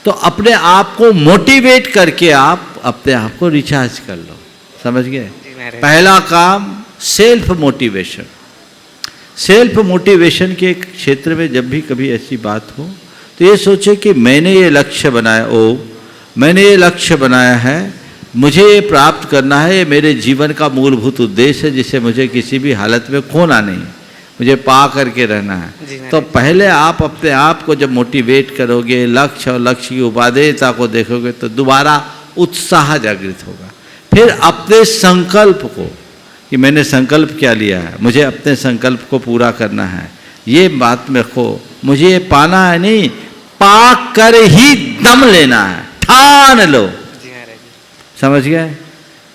तो अपने आप को मोटिवेट करके आप अपने आप को रिचार्ज कर लो। समझ गए? पहला काम सेल्फ मोटिवेशन। सेल्फ मोटिवेशन के क्षेत्र में जब भी कभी ऐसी बात हो तो ये सोचे कि मैंने ये लक्ष्य बनाया, मैंने ये लक्ष्य बनाया है, मुझे ये प्राप्त करना है, ये मेरे जीवन का मूलभूत उद्देश्य है, जिसे मुझे किसी भी हालत में खोना नहीं, मुझे पा करके रहना है। तो पहले आप अपने आप को जब मोटिवेट करोगे, लक्ष्य और लक्ष्य की उपादेयता को देखोगे तो दोबारा उत्साह जागृत होगा। फिर अपने संकल्प को, कि मैंने संकल्प क्या लिया है, मुझे अपने संकल्प को पूरा करना है, ये बात में रखो। मुझे ये पाना है नहीं, पा कर ही दम लेना है, ठान लो। समझ गए?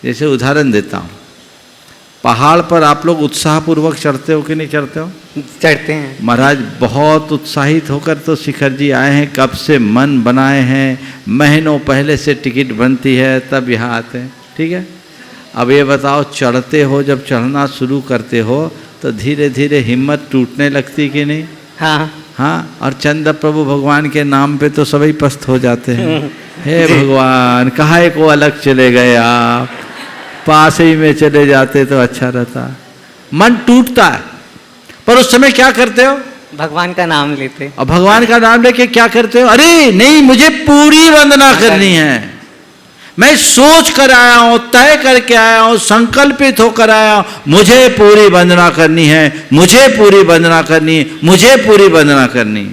जैसे उदाहरण देता हूँ, पहाड़ पर आप लोग उत्साहपूर्वक चढ़ते हो कि नहीं चढ़ते हो? चढ़ते हैं। महाराज बहुत उत्साहित होकर तो शिखर जी आए हैं, कब से मन बनाए हैं, महीनों पहले से टिकट बनती है, तब यहाँ आते हैं। ठीक है, अब ये बताओ, चढ़ते हो, जब चढ़ना शुरू करते हो तो धीरे धीरे हिम्मत टूटने लगती कि नहीं? हाँ हाँ। और चंद प्रभु भगवान के नाम पे तो सभी पस्त हो जाते हैं। हे भगवान, काहे को अलग चले गए आप, पास ही में चले जाते तो अच्छा रहता। मन टूटता है, पर उस समय क्या करते हो? भगवान का नाम लेते। और भगवान का नाम लेके क्या करते हो? अरे नहीं, मुझे पूरी वंदना करनी है, मैं सोच कर आया हूं, तय करके आया हूं, संकल्पित होकर आया हूं, मुझे पूरी वंदना करनी है, मुझे पूरी वंदना करनी है, मुझे पूरी वंदना करनी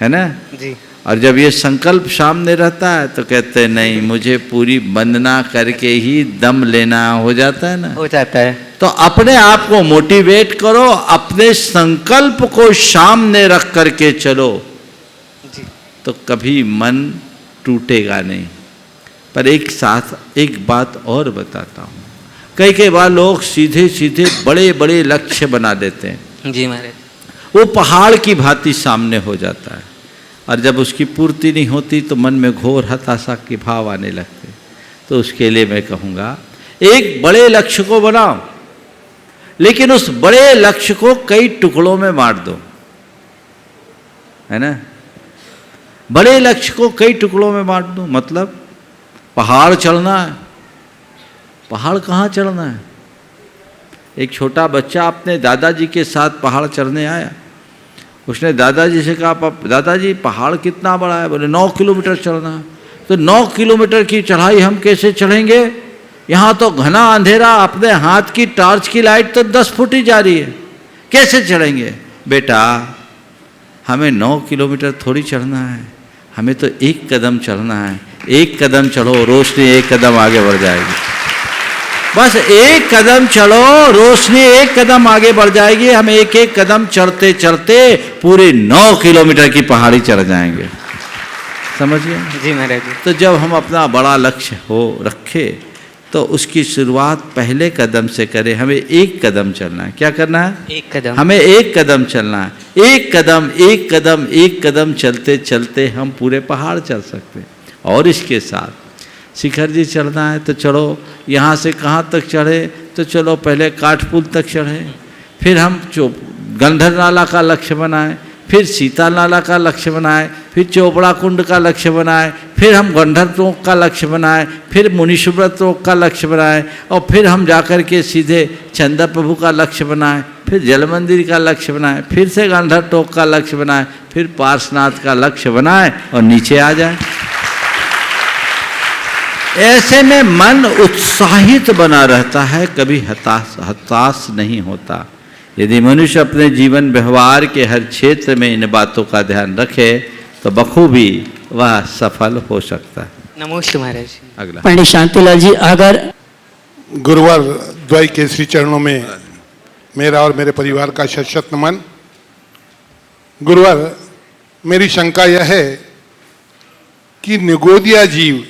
है ना जी। और जब ये संकल्प सामने रहता है तो कहते हैं नहीं, मुझे पूरी वंदना करके ही दम लेना, हो जाता है ना? हो जाता है। तो अपने आप को मोटिवेट करो, अपने संकल्प को सामने रख करके चलो जी। तो कभी मन टूटेगा नहीं। पर एक साथ एक बात और बताता हूँ, कई बार लोग सीधे सीधे बड़े बड़े लक्ष्य बना देते हैं। जी महाराज। वो पहाड़ की भांति सामने हो जाता है और जब उसकी पूर्ति नहीं होती तो मन में घोर हताशा के भाव आने लगते। तो उसके लिए मैं कहूँगा, एक बड़े लक्ष्य को बनाओ, लेकिन उस बड़े लक्ष्य को कई टुकड़ों में बांट दो, है ना? बड़े लक्ष्य को कई टुकड़ों में बांट दो। मतलब पहाड़ चढ़ना है, पहाड़ कहाँ चढ़ना है? एक छोटा बच्चा अपने दादाजी के साथ पहाड़ चढ़ने आया, उसने दादाजी से कहा, दादाजी पहाड़ कितना बड़ा है? बोले 9 किलोमीटर चढ़ना है। तो 9 किलोमीटर की चढ़ाई हम कैसे चढ़ेंगे? यहाँ तो घना अंधेरा, अपने हाथ की टॉर्च की लाइट तो 10 फुट ही जा रही है, कैसे चढ़ेंगे? बेटा, हमें 9 किलोमीटर थोड़ी चढ़ना है, हमें तो 1 कदम चढ़ना है। 1 कदम चढ़ो, रोशनी 1 कदम आगे बढ़ जाएगी। बस 1 कदम चलो, रोशनी 1 कदम आगे बढ़ जाएगी। हम एक एक कदम चढ़ते चढ़ते पूरे 9 किलोमीटर की पहाड़ी चढ़ जाएंगे। समझ गए? जी महाराज जी। तो जब हम अपना बड़ा लक्ष्य हो रखे तो उसकी शुरुआत पहले कदम से करें। हमें 1 कदम चलना है। क्या करना है? 1 कदम। हमें 1 कदम चलना है। 1 कदम 1 कदम 1 कदम चलते चलते हम पूरे पहाड़ चल सकते हैं। और इसके साथ शिखर जी चढ़ना है तो चलो, यहाँ से कहाँ तक चढ़े? तो चलो पहले काठपुल तक चढ़े, फिर हम गंधर नाला का लक्ष्य बनाए, फिर सीता नाला का लक्ष्य बनाए, फिर चोपड़ा कुंड का लक्ष्य बनाए, फिर हम गंधर तोक का लक्ष्य बनाए, फिर मुनीश्वर तोक का लक्ष्य बनाए, और फिर हम जाकर के सीधे चंदा प्रभु का लक्ष्य बनाए, फिर जल मंदिर का लक्ष्य बनाए, फिर से गंधर टोक का लक्ष्य बनाए, फिर पार्श्वनाथ का लक्ष्य बनाए और नीचे आ जाए। ऐसे में मन उत्साहित बना रहता है, कभी हताश नहीं होता। यदि मनुष्य अपने जीवन व्यवहार के हर क्षेत्र में इन बातों का ध्यान रखे तो बखूबी वह सफल हो सकता है। नमोस्तु महाराज। अगला पंडित शांतिलाल जी, अगर गुरुवर द्वय के श्री चरणों में मेरा और मेरे परिवार का शत नमन। गुरुवर, मेरी शंका यह है कि निगोदिया जीव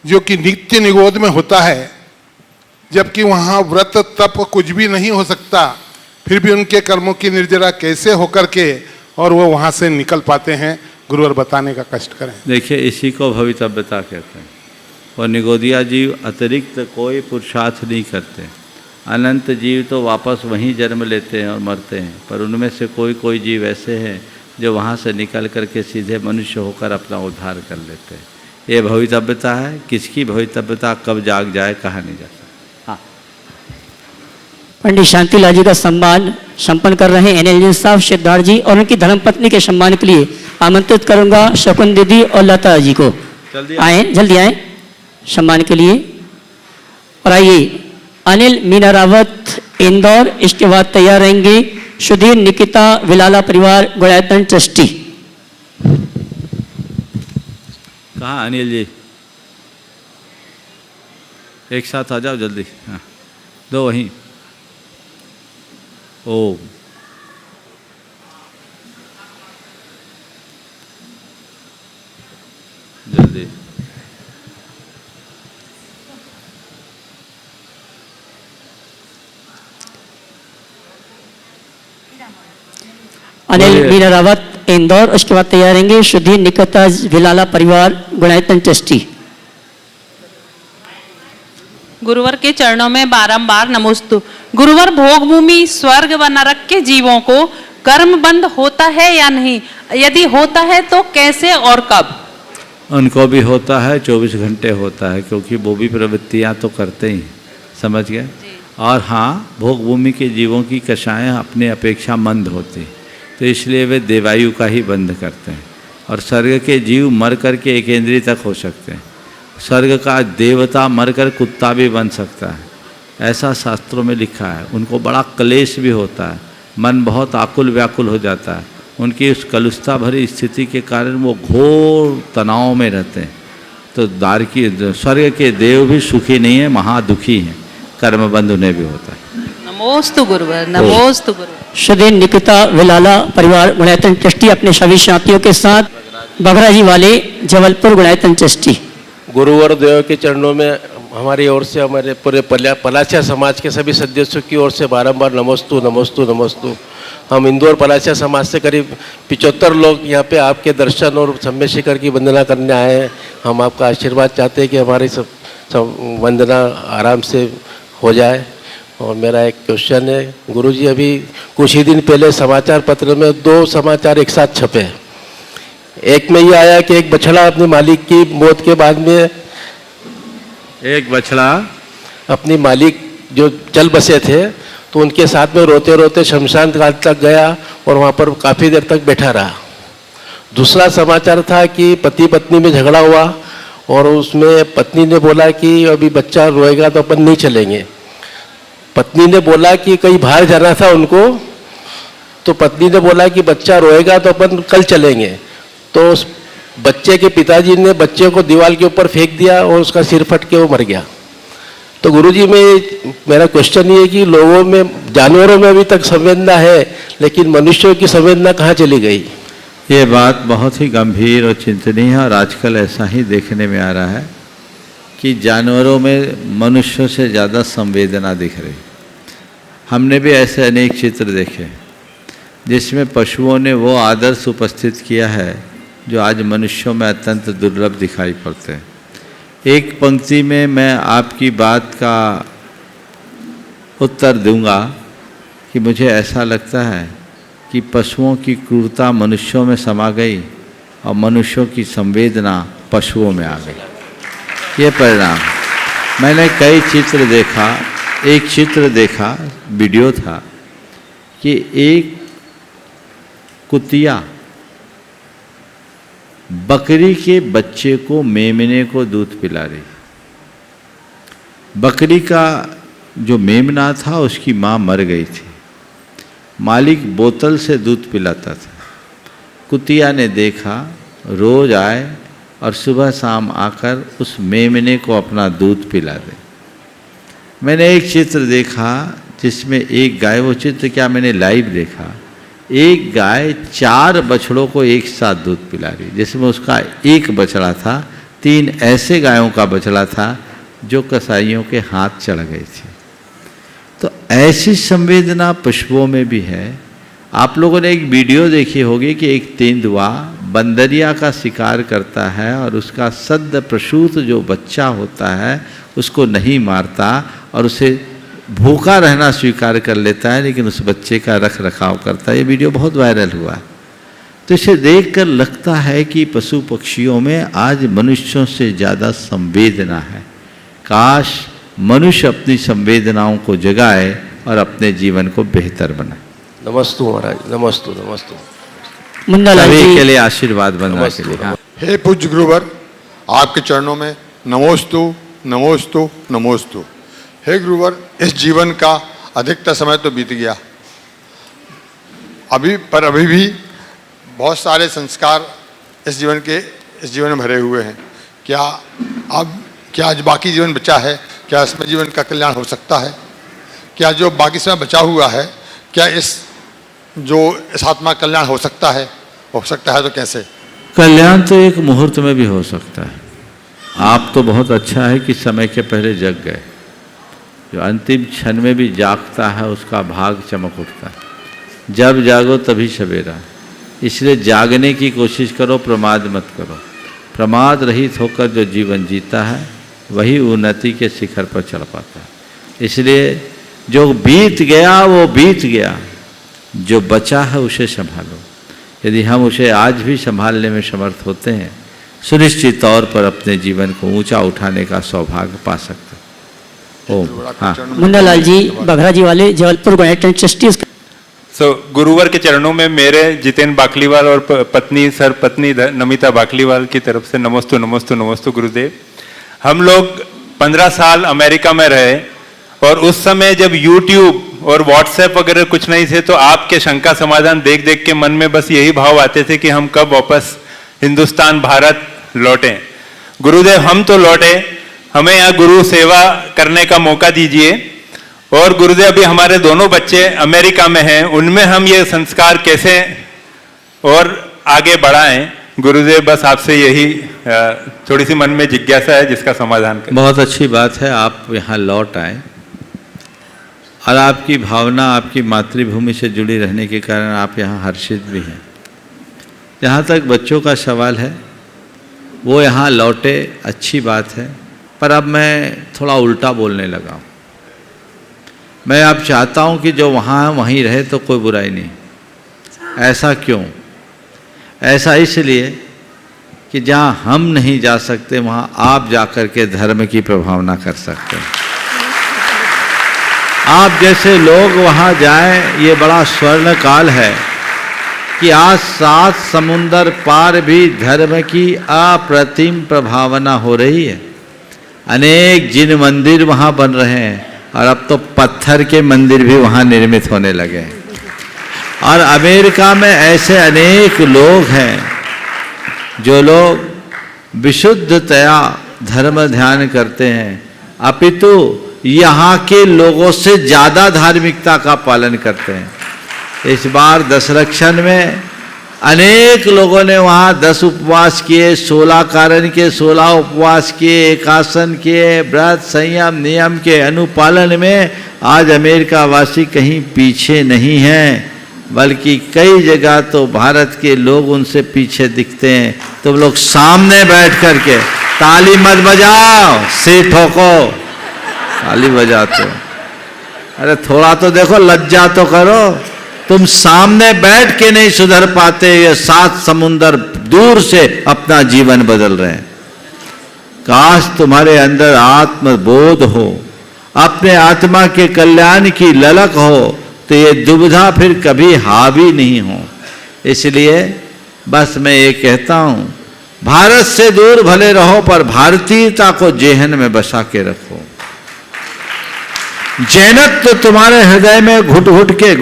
जो कि नित्य निगोद में होता है, जबकि वहाँ व्रत तप कुछ भी नहीं हो सकता, फिर भी उनके कर्मों की निर्जरा कैसे होकर के और वो वहाँ से निकल पाते हैं? गुरुवर बताने का कष्ट करें। देखिए, इसी को भवितव्यता कहते हैं। और निगोदिया जीव अतिरिक्त कोई पुरुषार्थ नहीं करते। अनंत जीव तो वापस वहीं जन्म लेते हैं और मरते हैं, पर उनमें से कोई कोई जीव ऐसे हैं जो वहाँ से निकल करके सीधे मनुष्य होकर अपना उद्धार कर लेते हैं। ये भवितव्यता है। किसकी भवितव्यता कब जाग जाए कहा नहीं जाता। हाँ, पंडित शांतिलाल जी का सम्मान संपन्न कर रहे हैं एनएल जी साहब, सिद्धार्थ जी, और उनकी धर्मपत्नी के सम्मान के लिए आमंत्रित करूंगा शकुन दीदी और लता जी को। जल्दी आए सम्मान के लिए। और आइए, अनिल मीना रावत इंदौर, इसके बाद तैयार रहेंगे सुधीर निकिता विलाला परिवार गुणायतन ट्रस्टी। कहाँ अनिल जी? एक साथ आ जाओ जल्दी। हाँ, दो वहीं। ओ, जल्दी। अनिल मीना रावत इंदौर, उसके बाद तैयार रहेंगे सुधीर निकिता विलाला परिवार गुणायतन ट्रस्टी। गुरुवर के चरणों में बारंबार नमोस्तु। गुरुवर, भोग भूमि स्वर्ग व नरक के जीवों को कर्म बंद होता है या नहीं? यदि होता है तो कैसे और कब? उनको भी होता है, 24 घंटे होता है, क्योंकि वो भी प्रवृत्तियाँ तो करते ही। समझ गए? और हाँ, भोग भूमि के जीवों की कषाएँ अपने अपेक्षा मंद होती, तो इसलिए वे देवायु का ही बंद करते हैं। और स्वर्ग के जीव मर कर के एकेंद्रीय तक हो सकते हैं। स्वर्ग का देवता मरकर कुत्ता भी बन सकता है, ऐसा शास्त्रों में लिखा है। उनको बड़ा क्लेश भी होता है, मन बहुत आकुल व्याकुल हो जाता है। उनकी उस कलुषता भरी स्थिति के कारण वो घोर तनाव में रहते हैं। तो स्वर्ग के देव भी सुखी नहीं है, महादुखी हैं। कर्मबंध उन्हें भी होता है। नमोस्तु गुरुवर, नमोस्तु गुरुवर। सुधीर निकिता विलाला परिवार गुणायतन ट्रस्टी अपने सभी साथियों के साथ बघरा जी वाले जबलपुर गुणायतन ट्रस्टी। गुरुवर देव के चरणों में हमारी ओर से, हमारे पूरे पलाचिया समाज के सभी सदस्यों की ओर से बारंबार नमोस्तु नमोस्तु नमोस्तु। हम इंदौर पलाचिया समाज से करीब 75 लोग यहाँ पे आपके दर्शन और सम्य शिखर की वंदना करने आए हैं। हम आपका आशीर्वाद चाहते हैं कि हमारी सब वंदना आराम से हो जाए। और मेरा एक क्वेश्चन है गुरुजी, अभी कुछ ही दिन पहले समाचार पत्र में 2 समाचार एक साथ छपे। एक में ये आया कि एक बछड़ा अपने मालिक की मौत के बाद में, एक बछड़ा अपनी मालिक जो चल बसे थे तो उनके साथ में रोते रोते शमशान घाट तक गया और वहाँ पर काफ़ी देर तक बैठा रहा। दूसरा समाचार था कि पति पत्नी में झगड़ा हुआ और उसमें पत्नी ने बोला कि अभी बच्चा रोएगा तो अपन नहीं चलेंगे। पत्नी ने बोला कि कहीं बाहर जाना था उनको, तो पत्नी ने बोला कि बच्चा रोएगा तो अपन कल चलेंगे। तो उस बच्चे के पिताजी ने बच्चे को दीवार के ऊपर फेंक दिया और उसका सिर फट के वो मर गया। तो गुरुजी मेरा क्वेश्चन ये है कि लोगों में, जानवरों में अभी तक संवेदना है, लेकिन मनुष्यों की संवेदना कहाँ चली गई? ये बात बहुत ही गंभीर और चिंतनीय है और आजकल ऐसा ही देखने में आ रहा है कि जानवरों में मनुष्यों से ज़्यादा संवेदना दिख रही। हमने भी ऐसे अनेक चित्र देखे जिसमें पशुओं ने वो आदर्श उपस्थित किया है जो आज मनुष्यों में अत्यंत दुर्लभ दिखाई पड़ते हैं। एक पंक्ति में मैं आपकी बात का उत्तर दूंगा कि मुझे ऐसा लगता है कि पशुओं की क्रूरता मनुष्यों में समा गई और मनुष्यों की संवेदना पशुओं में आ गई। ये परिणाम। मैंने कई चित्र देखा, एक चित्र देखा, वीडियो था कि एक कुतिया बकरी के बच्चे को, मेमने को दूध पिला रही। बकरी का जो मेमना था उसकी माँ मर गई थी। मालिक बोतल से दूध पिलाता था। कुतिया ने देखा, रोज आए और सुबह शाम आकर उस मेमने को अपना दूध पिला दे। मैंने एक चित्र देखा जिसमें एक गाय, वो चित्र क्या मैंने लाइव देखा, एक गाय 4 बछड़ों को एक साथ दूध पिला रही, जिसमें उसका एक बछड़ा था, 3 ऐसे गायों का बछड़ा था जो कसाईयों के हाथ चढ़ गई थी। तो ऐसी संवेदना पशुओं में भी है। आप लोगों ने एक वीडियो देखी होगी कि एक तेंदुआ बंदरिया का शिकार करता है और उसका सद्य प्रसूत जो बच्चा होता है उसको नहीं मारता और उसे भूखा रहना स्वीकार कर लेता है, लेकिन उस बच्चे का रख रखाव करता है। ये वीडियो बहुत वायरल हुआ। तो इसे देखकर लगता है कि पशु पक्षियों में आज मनुष्यों से ज़्यादा संवेदना है। काश मनुष्य अपनी संवेदनाओं को जगाए और अपने जीवन को बेहतर बनाए। नमस्तु महाराज, नमस्तु नमस्तु। सभी के लिए आशीर्वाद बनना के लिए। हाँ। हे पूज्य गुरुवर, आपके चरणों में नमोस्तु नमोस्तु नमोस्तु। हे गुरुवर, इस जीवन का अधिकतर समय तो बीत गया, अभी भी बहुत सारे संस्कार इस जीवन में भरे हुए हैं। क्या आज बाकी जीवन बचा है? क्या इसमें जीवन का कल्याण हो सकता है? क्या जो बाकी समय बचा हुआ है, क्या इस आत्मा का कल्याण हो सकता है? हो सकता है तो कैसे? कल्याण तो एक मुहूर्त में भी हो सकता है। आप तो बहुत अच्छा है कि समय के पहले जग गए। जो अंतिम क्षण में भी जागता है उसका भाग चमक उठता है। जब जागो तभी सवेरा। इसलिए जागने की कोशिश करो, प्रमाद मत करो। प्रमाद रहित होकर जो जीवन जीता है वही उन्नति के शिखर पर चढ़ पाता है। इसलिए जो बीत गया वो बीत गया, जो बचा है उसे संभालो। यदि हम उसे आज भी संभालने में समर्थ होते हैं, सुनिश्चित तौर पर अपने जीवन को ऊंचा उठाने का सौभाग्य पा सकते हैं। ओम। हाँ। मुन्नालाल जी, बघरा जी वाले, जबलपुर गणतंत्र ट्रस्टीज। गुरुवर के चरणों में मेरे जितेंद्र बाकलीवाल और पत्नी सरपत्नी नमिता बाकलीवाल की तरफ से नमस्तु नमस्तु नमस्तु गुरुदेव। हम लोग 15 साल अमेरिका में रहे और उस समय जब YouTube और WhatsApp वगैरह कुछ नहीं थे, तो आपके शंका समाधान देख देख के मन में बस यही भाव आते थे कि हम कब वापस हिंदुस्तान भारत लौटें। गुरुदेव, हम तो लौटे, हमें यहाँ गुरु सेवा करने का मौका दीजिए। और गुरुदेव, अभी हमारे दोनों बच्चे अमेरिका में हैं, उनमें हम ये संस्कार कैसे और आगे बढ़ाएं? गुरुदेव, बस आपसे यही थोड़ी सी मन में जिज्ञासा है जिसका समाधान करें। बहुत अच्छी बात है आप यहाँ लौट आए और आपकी भावना आपकी मातृभूमि से जुड़ी रहने के कारण आप यहाँ हर्षित भी हैं। जहाँ तक बच्चों का सवाल है, वो यहाँ लौटे, अच्छी बात है, पर अब मैं थोड़ा उल्टा बोलने लगा हूँ। मैं अब चाहता हूँ कि जो वहाँ है वहीं रहे तो कोई बुराई नहीं। ऐसा क्यों? ऐसा इसलिए कि जहाँ हम नहीं जा सकते वहाँ आप जाकर के धर्म की प्रभावना कर सकते हैं। आप जैसे लोग वहाँ जाएं, ये बड़ा स्वर्ण काल है कि आज 7 समुंदर पार भी धर्म की अप्रतिम प्रभावना हो रही है। अनेक जिन मंदिर वहाँ बन रहे हैं और अब तो पत्थर के मंदिर भी वहाँ निर्मित होने लगे हैं। और अमेरिका में ऐसे अनेक लोग हैं जो लोग विशुद्धतया धर्म ध्यान करते हैं, अपितु यहाँ के लोगों से ज़्यादा धार्मिकता का पालन करते हैं। इस बार दशरक्षण में अनेक लोगों ने वहाँ 10 उपवास किए, 16 कारण के 16 उपवास किए, एकासन किए, व्रत संयम नियम के अनुपालन में आज अमेरिका वासी कहीं पीछे नहीं हैं, बल्कि कई जगह तो भारत के लोग उनसे पीछे दिखते हैं। तुम लोग सामने बैठ करके ताली मत बजाओ, सिर ठोको, ताली बजाते हो। अरे थोड़ा तो देखो, लज्जा तो करो। तुम सामने बैठ के नहीं सुधर पाते, ये 7 समुंदर दूर से अपना जीवन बदल रहे हैं। काश तुम्हारे अंदर आत्मबोध हो, अपने आत्मा के कल्याण की ललक हो, तो ये दुविधा फिर कभी हावी नहीं हो। इसलिए बस मैं ये कहता हूँ, भारत से दूर भले रहो पर भारतीयता को जेहन में बसा के रखो। जैनत्व तो तुम्हारे हृदय में घुट घुट के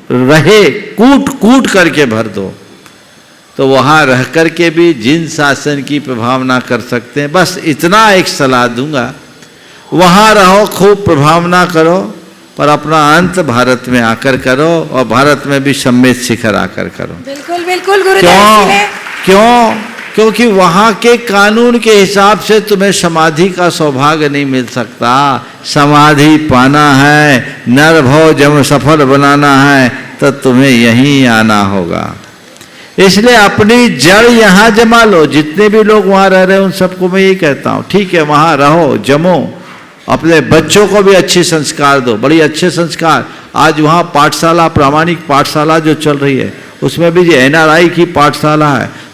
रहे, कूट कूट करके भर दो, तो वहाँ रह करके भी जिन शासन की प्रभावना कर सकते हैं। बस इतना एक सलाह दूंगा, वहाँ रहो, खूब प्रभावना करो, पर अपना अंत भारत में आकर करो और भारत में भी सम्मेद शिखर आकर करो। बिल्कुल बिल्कुल गुरुदेव। क्यों? क्योंकि वहाँ के कानून के हिसाब से तुम्हें समाधि का सौभाग्य नहीं मिल सकता। समाधि पाना है, नर भव जब सफल बनाना है, तो तुम्हें यहीं आना होगा। इसलिए अपनी जड़ यहाँ जमा लो। जितने भी लोग वहाँ रह रहे हैं उन सबको मैं यही कहता हूँ, ठीक है वहाँ रहो, जमो, अपने बच्चों को भी अच्छे संस्कार दो, बड़ी अच्छे संस्कार। आज वहाँ पाठशाला, प्रामाणिक पाठशाला जो चल रही है, उसमें भी जो NRI की पाठशाला है,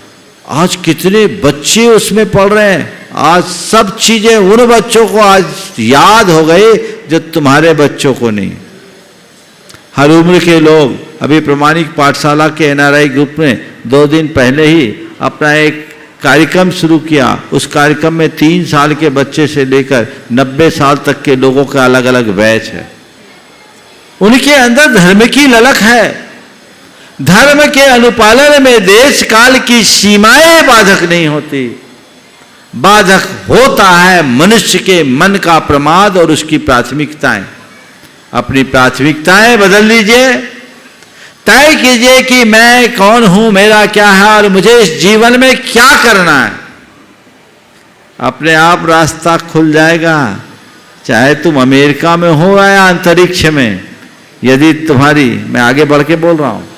आज कितने बच्चे उसमें पढ़ रहे हैं। आज सब चीजें उन बच्चों को आज याद हो गई जो तुम्हारे बच्चों को नहीं। हर उम्र के लोग अभी प्रामाणिक पाठशाला के NRI ग्रुप ने 2 दिन पहले ही अपना एक कार्यक्रम शुरू किया। उस कार्यक्रम में 3 साल के बच्चे से लेकर 90 साल तक के लोगों का अलग अलग बैच है। उनके अंदर धर्म की ललक है। धर्म के अनुपालन में देश काल की सीमाएं बाधक नहीं होती, बाधक होता है मनुष्य के मन का प्रमाद और उसकी प्राथमिकताएं। अपनी प्राथमिकताएं बदल लीजिए, तय कीजिए कि मैं कौन हूं, मेरा क्या है और मुझे इस जीवन में क्या करना है। अपने आप रास्ता खुल जाएगा। चाहे तुम अमेरिका में हो या अंतरिक्ष में, यदि तुम्हारी, मैं आगे बढ़ के बोल रहा हूं,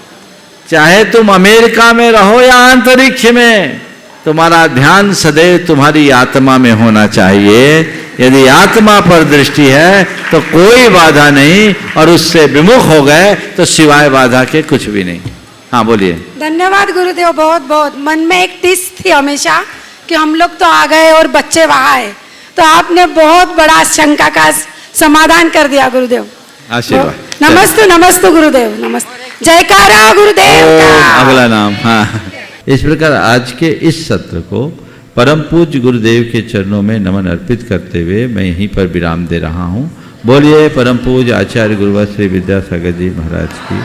चाहे तुम अमेरिका में रहो या अंतरिक्ष में, तुम्हारा ध्यान सदैव तुम्हारी आत्मा में होना चाहिए। यदि आत्मा पर दृष्टि है तो कोई बाधा नहीं, और उससे विमुख हो गए तो सिवाय बाधा के कुछ भी नहीं। हाँ बोलिए। धन्यवाद गुरुदेव, बहुत बहुत। मन में एक टिस थी हमेशा कि हम लोग तो आ गए और बच्चे वहां है, तो आपने बहुत बड़ा शंका का समाधान कर दिया गुरुदेव। आशीर्वाद। नमस्ते नमस्ते गुरुदेव, नमस्ते, जयकारा गुरुदेव का। अगला नाम। हाँ, इस प्रकार आज के इस सत्र को परम पूज्य गुरुदेव के चरणों में नमन अर्पित करते हुए मैं यहीं पर विराम दे रहा हूँ। बोलिए परम पूज्य आचार्य गुरुवर श्री विद्यासागर जी महाराज की।